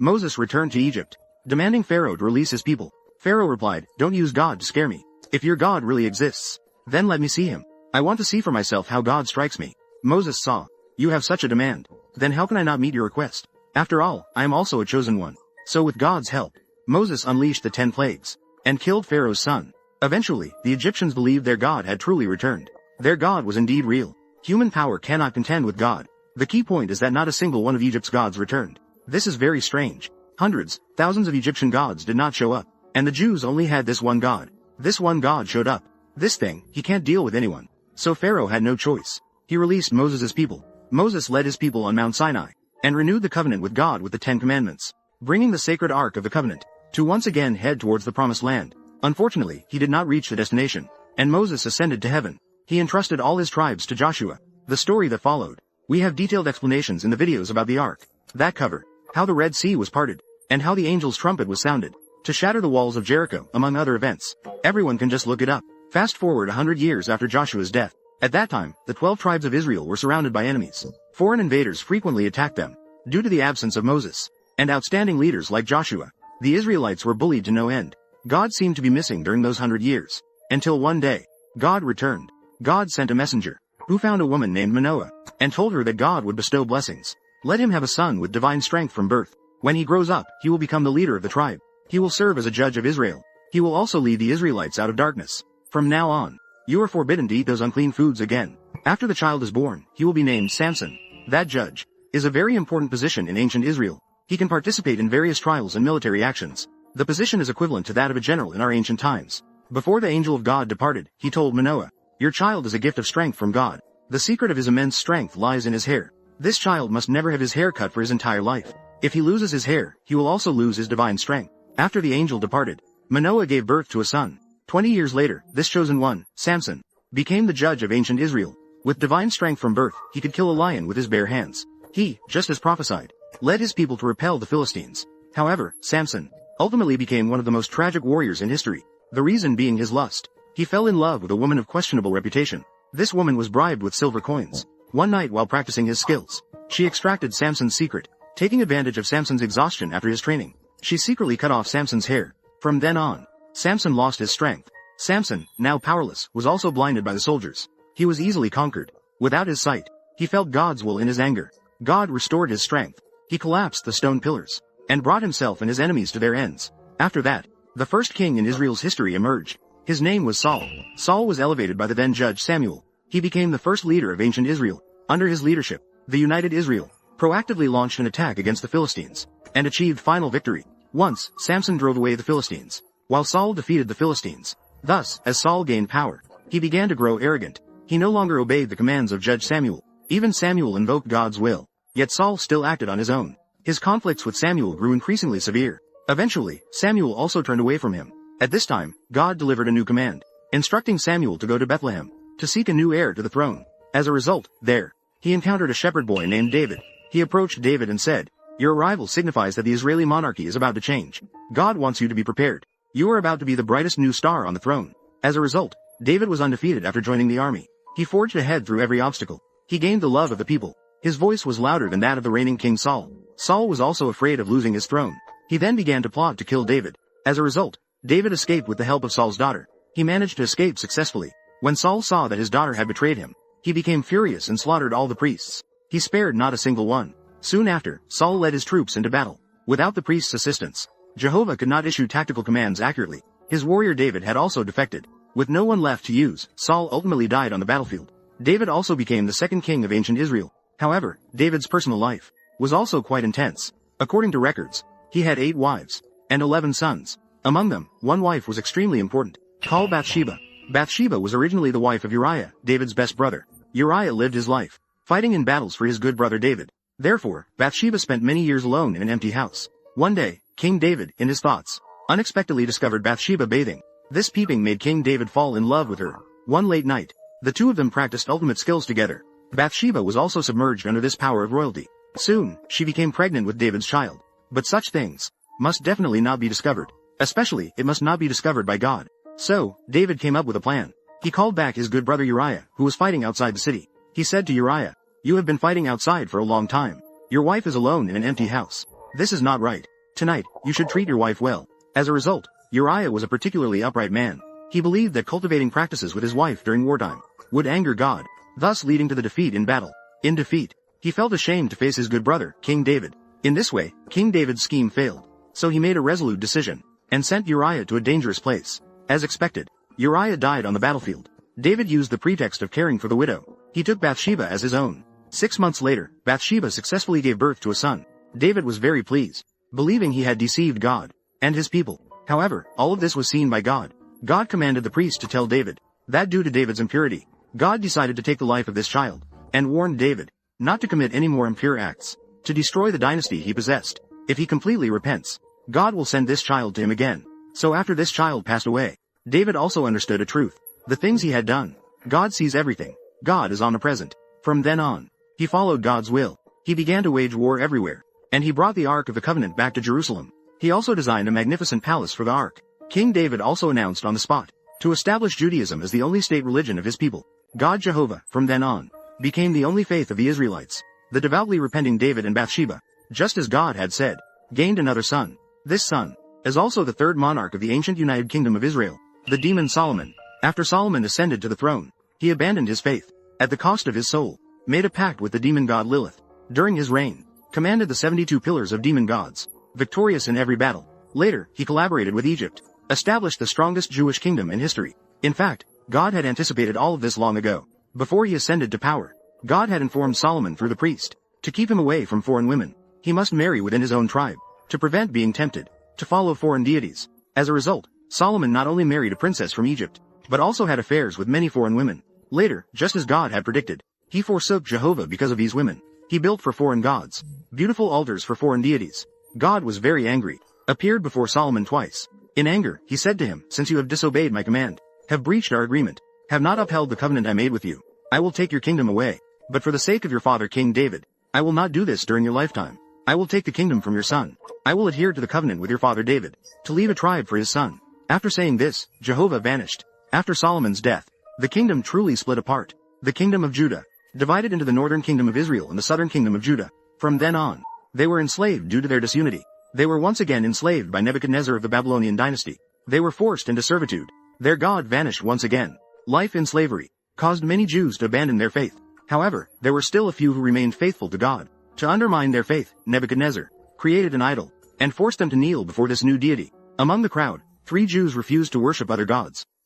Moses returned to Egypt, demanding Pharaoh to release his people. Pharaoh replied, "Don't use God to scare me. If your God really exists, then let me see him. I want to see for myself how God strikes me." Moses saw, "You have such a demand. Then how can I not meet your request? After all, I am also a chosen one." So with God's help, Moses unleashed the 10 plagues, and killed Pharaoh's son. Eventually, the Egyptians believed their God had truly returned. Their God was indeed real. Human power cannot contend with God. The key point is that not a single one of Egypt's gods returned. This is very strange. Hundreds, thousands of Egyptian gods did not show up, and the Jews only had this one God. This one God showed up. This thing, he can't deal with anyone. So Pharaoh had no choice. He released Moses' people. Moses led his people on Mount Sinai, and renewed the covenant with God with the 10 Commandments, bringing the sacred Ark of the Covenant to once again head towards the Promised Land. Unfortunately, he did not reach the destination, and Moses ascended to heaven. He entrusted all his tribes to Joshua. The story that followed. We have detailed explanations in the videos about the Ark. That cover, how the Red Sea was parted, and how the angel's trumpet was sounded to shatter the walls of Jericho, among other events. Everyone can just look it up. Fast forward 100 years after Joshua's death. At that time, the 12 tribes of Israel were surrounded by enemies. Foreign invaders frequently attacked them. Due to the absence of Moses and outstanding leaders like Joshua, the Israelites were bullied to no end. God seemed to be missing during those 100 years. Until one day, God returned. God sent a messenger, who found a woman named Manoah, and told her that God would bestow blessings. Let him have a son with divine strength from birth. When he grows up, he will become the leader of the tribe. He will serve as a judge of Israel. He will also lead the Israelites out of darkness. From now on, you are forbidden to eat those unclean foods again. After the child is born, he will be named Samson. That judge is a very important position in ancient Israel. He can participate in various trials and military actions. The position is equivalent to that of a general in our ancient times. Before the angel of God departed, he told Manoah, "Your child is a gift of strength from God. The secret of his immense strength lies in his hair. This child must never have his hair cut for his entire life. If he loses his hair, he will also lose his divine strength." After the angel departed, Manoah gave birth to a son. 20 years later, this chosen one, Samson, became the judge of ancient Israel. With divine strength from birth, he could kill a lion with his bare hands. He, just as prophesied, led his people to repel the Philistines. However, Samson ultimately became one of the most tragic warriors in history. The reason being his lust. He fell in love with a woman of questionable reputation. This woman was bribed with silver coins. One night while practicing his skills, she extracted Samson's secret. Taking advantage of Samson's exhaustion after his training, she secretly cut off Samson's hair. From then on, Samson lost his strength. Samson, now powerless, was also blinded by the soldiers. He was easily conquered. Without his sight, he felt God's will in his anger. God restored his strength. He collapsed the stone pillars, and brought himself and his enemies to their ends. After that, the first king in Israel's history emerged. His name was Saul. Saul was elevated by the then judge Samuel. He became the first leader of ancient Israel. Under his leadership, the united Israel proactively launched an attack against the Philistines, and achieved final victory. Once, Samson drove away the Philistines, while Saul defeated the Philistines. Thus, as Saul gained power, he began to grow arrogant. He no longer obeyed the commands of Judge Samuel. Even Samuel invoked God's will. Yet Saul still acted on his own. His conflicts with Samuel grew increasingly severe. Eventually, Samuel also turned away from him. At this time, God delivered a new command, instructing Samuel to go to Bethlehem, to seek a new heir to the throne. As a result, there, he encountered a shepherd boy named David. He approached David and said, "Your arrival signifies that the Israeli monarchy is about to change. God wants you to be prepared. You are about to be the brightest new star on the throne." As a result, David was undefeated after joining the army. He forged ahead through every obstacle. He gained the love of the people. His voice was louder than that of the reigning king Saul. Saul was also afraid of losing his throne. He then began to plot to kill David. As a result, David escaped with the help of Saul's daughter. He managed to escape successfully. When Saul saw that his daughter had betrayed him, he became furious and slaughtered all the priests. He spared not a single one. Soon after, Saul led his troops into battle. Without the priests' assistance, Jehovah could not issue tactical commands accurately. His warrior David had also defected. With no one left to use, Saul ultimately died on the battlefield. David also became the second king of ancient Israel. However, David's personal life was also quite intense. According to records, he had 8 wives and 11 sons. Among them, one wife was extremely important, called Bathsheba. Bathsheba was originally the wife of Uriah, David's best brother. Uriah lived his life fighting in battles for his good brother David. Therefore, Bathsheba spent many years alone in an empty house. One day, King David, in his thoughts, unexpectedly discovered Bathsheba bathing. This peeping made King David fall in love with her. One late night, the two of them practiced ultimate skills together. Bathsheba was also submerged under this power of royalty. Soon, she became pregnant with David's child. But such things must definitely not be discovered. Especially, it must not be discovered by God. So, David came up with a plan. He called back his good brother Uriah, who was fighting outside the city. He said to Uriah, "You have been fighting outside for a long time. Your wife is alone in an empty house. This is not right. tonight, you should treat your wife well. As a result, Uriah was a particularly upright man. He believed that cultivating practices with his wife during wartime would anger God, thus leading to the defeat in battle. In defeat, he felt ashamed to face his good brother, King David. In this way, King David's scheme failed. So he made a resolute decision and sent Uriah to a dangerous place. As expected, Uriah died on the battlefield. David used the pretext of caring for the widow. He took Bathsheba as his own. 6 months later, Bathsheba successfully gave birth to a son. David was very pleased, believing he had deceived God and his people. However, all of this was seen by God. God commanded the priest to tell David that due to David's impurity, God decided to take the life of this child, and warned David not to commit any more impure acts, to destroy the dynasty he possessed. If he completely repents, God will send this child to him again. So after this child passed away, David also understood a truth. The things he had done. God sees everything. God is omnipresent. From then on, he followed God's will. He began to wage war everywhere, and he brought the Ark of the Covenant back to Jerusalem. He also designed a magnificent palace for the Ark. King David also announced on the spot to establish Judaism as the only state religion of his people. God Jehovah, from then on, became the only faith of the Israelites. The devoutly repenting David and Bathsheba, just as God had said, gained another son. This son is also the third monarch of the ancient United Kingdom of Israel, the demon Solomon. After Solomon ascended to the throne, he abandoned his faith, at the cost of his soul, made a pact with the demon god Lilith. During his reign, commanded the 72 pillars of demon gods, victorious in every battle. Later, he collaborated with Egypt, established the strongest Jewish kingdom in history. In fact, God had anticipated all of this long ago. Before he ascended to power, God had informed Solomon through the priest to keep him away from foreign women. He must marry within his own tribe, to prevent being tempted to follow foreign deities. As a result, Solomon not only married a princess from Egypt, but also had affairs with many foreign women. Later, just as God had predicted, he forsook Jehovah because of these women. He built for foreign gods beautiful altars for foreign deities. God was very angry, appeared before Solomon twice. In anger, he said to him, "Since you have disobeyed my command, have breached our agreement, have not upheld the covenant I made with you, I will take your kingdom away. But for the sake of your father King David, I will not do this during your lifetime. I will take the kingdom from your son. I will adhere to the covenant with your father David, to leave a tribe for his son." After saying this, Jehovah vanished. After Solomon's death, the kingdom truly split apart. The kingdom of Judah, divided into the northern kingdom of Israel and the southern kingdom of Judah. From then on, they were enslaved due to their disunity. They were once again enslaved by Nebuchadnezzar of the Babylonian dynasty. They were forced into servitude. Their God vanished once again. Life in slavery caused many Jews to abandon their faith. However, there were still a few who remained faithful to God. To undermine their faith, Nebuchadnezzar created an idol and forced them to kneel before this new deity. Among the crowd, 3 Jews refused to worship other gods.